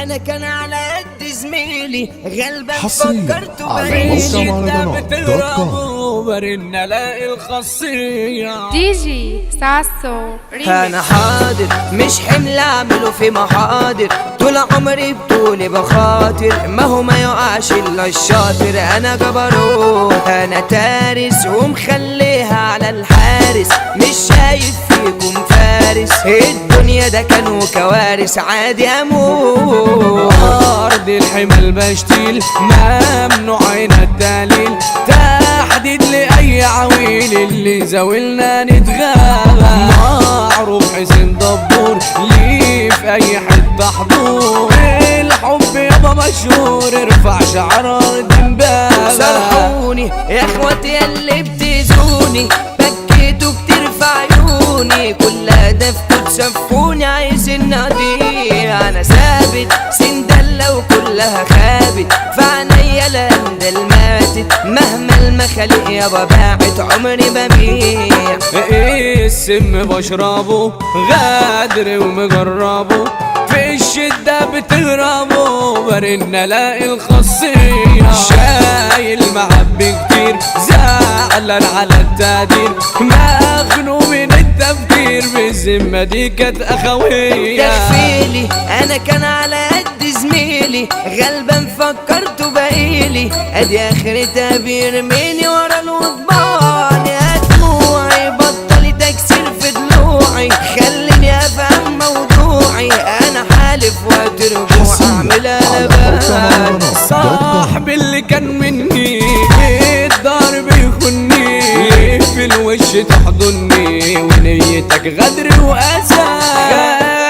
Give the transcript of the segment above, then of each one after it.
انا كان على قد زميلي غلبان حصرياً فكرت على بعيش موقع مهرجانات.com. وبرن الاقي الخاصية دي جي ساسو انا حاضر مش حمل اعمله في محاضر، طول عمري بطولي بخاطر، ما هو ما يقعش الا الشاطر. انا جبروت انا تارس ومخليها على الحارس، مش شايف فيكم فارس، الدنيا ده كانوا كوارث عادي اموت. أرض الحمل بشتيل ممنوع عنا الدليل، تحديد لأي عويل اللي زاولنا نتغابى. معروف حسين دبور ليه في أي حتة حضور، الحب يابا مشهور ارفع شعر أرض امبابة. سرحوني يا اخواتي اللي بتزوني، بكيتوا كتير في عيوني، كل هدفكوا تسفوني عايزين نضيع. انا ثابت سندلة وكلها خابت، فعنيا الاندل ماتت، مهما المخالق يابا باعت عمري ببيع. ايه السم بشربه غادر ومجربه، في الشدة بتهربه برن الاقي الخاصية. شايل محب كتير زعلان على التقدير، مخنوق من التفكير بالذمة دي كانت اخوية. تخفيلي انا كان على قد زميلي غلبان فكرت بقيلي، ادي اخرتها بيرميني ورا الوضبان. يا دموعي بطلي تكسير في ضلوعي، خليني افهم موضوعي، انا حالف وترجوع اعمل قلبان. صاحبي اللي كان مني الضرب يخني، في الوش تحضني ونيتك غدر واسى،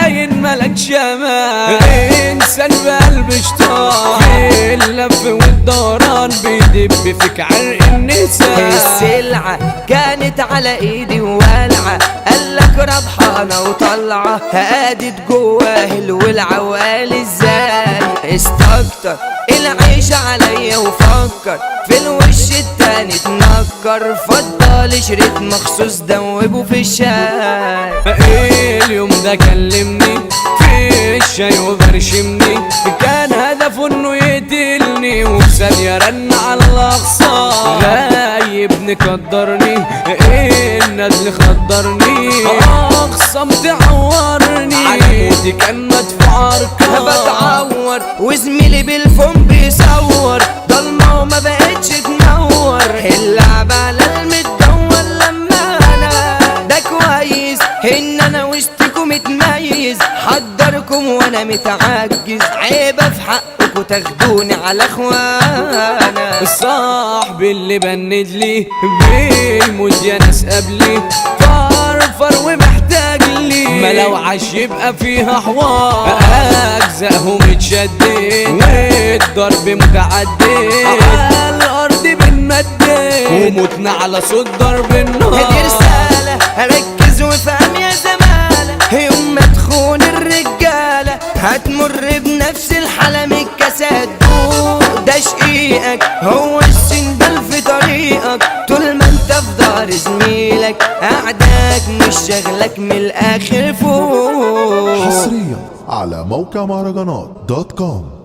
خاين ملكش امان، انسان بقلب شطان، في اللف والدوران بيدب فيك عرق النساء. السلعة كانت على ايدي والعة، قالك ربحانة وطلعة، هادت جواه الولعة وقال ازاي استكتر العيشة عليا وفكر، في الوش التاني اتنكر، فضل شريط مخصوص دوبه في الشاي. اليوم ده كلمني في الشاي وبرشمني، كان هدفه انه يقتلني، وفي ثانية رن على الاخصام، غايبني قدرني النزل خدرني، اخصم تعورني على موتي كان مدفوع ارقام. بتعور وزميلي بالفم بيصور، ضلمة وما بقتش تنور، اللعبة على المدور. لما انا ده كويس ان انا وسطكم متميز، حضركم وانا متعجز، عيبة في حقكم تاخدوني على اخوانا. الصاحب اللي بند لي بيموت يا ناس قبلي، فرفر ومحتاج لي، ما لو عاش يبقى فيها حوار، اجزائهم اتشدد والضرب متعدد، على الارض بنمدد وموتنا على صوت ضرب النار. دي رسالة ركز وفهم يا زمالة، يوم ما تخون الرجالة هتمر بنفس الحالة من الكاسات. ده شقيقك هو السندل في طريقك، طول ما انت في دار زميلك اعداك مش شغلك من الاخر فوق. حصريا على موقع مهرجانات.com.